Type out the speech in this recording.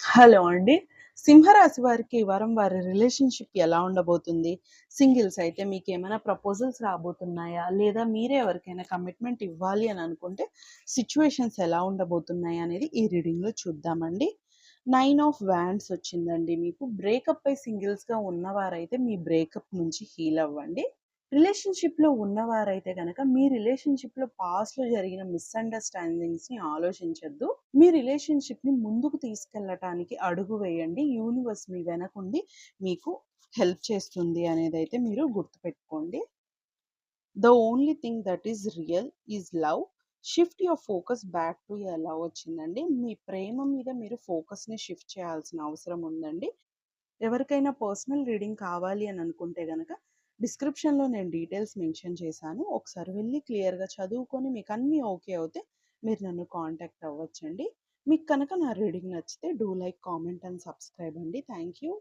Hello అండి. సింహరాశి వారికి ఈ వారం వారి రిలేషన్‌షిప్ ఎలా ఉండబోతుంది? సింగిల్స్ అయితే మీకేమైనా ప్రపోజల్స్ రాబోతున్నాయా? లేదా మీరే ఎవరికైనా కమిట్మెంట్ ఇవ్వాలి అని అనుకుంటే సిట్యుయేషన్స్ ఎలా ఉండబోతున్నాయి అనేది ఈ రీడింగ్‌లో చూద్దామండి. 9 ఆఫ్ వాండ్స్ వచ్చిందండి మీకు. బ్రేకప్ అయి సింగిల్స్‌గా ఉన్నవారైతే మీ బ్రేకప్ నుంచి హీల్ అవ్వండి. రిలేషన్‌షిప్‌లో ఉన్నవారైతే గనక మీ రిలేషన్‌షిప్‌లో పాస్ట్‌లో జరిగిన మిస్‌అండర్‌స్టాండింగ్స్‌ని ఆలోచించొద్దు. మీ రిలేషన్‌షిప్‌ని ముందుకు తీసుకెళ్ళటానికి అడుగు వేయండి. యూనివర్స్ మీ వెనకుండి మీకు హెల్ప్ చేస్తుంది అనేదైతే మీరు గుర్తుపెట్టుకోండి. The only thing that is real is love. Shift your focus back to your love వచ్చిందండి. మీ ప్రేమ మీద మీరు ఫోకస్‌ని షిఫ్ట్ చేయాల్సిన అవసరం ఉందండి. ఎవరికైనా పర్సనల్ రీడింగ్ కావాలి అని అనుకుంటే గనక డిస్క్రిప్షన్‌లో నేను డీటెయిల్స్ మెన్షన్ చేశాను. ఒకసారి వెళ్లి క్లియర్‌గా చదువుకొని మీకన్నీ ఓకే అవుతే మీరు నన్ను కాంటాక్ట్ అవ్వచ్చండి. మీకు కనుక నా రీడింగ్ నచ్చితే do like, comment and subscribe అండి. Thank you.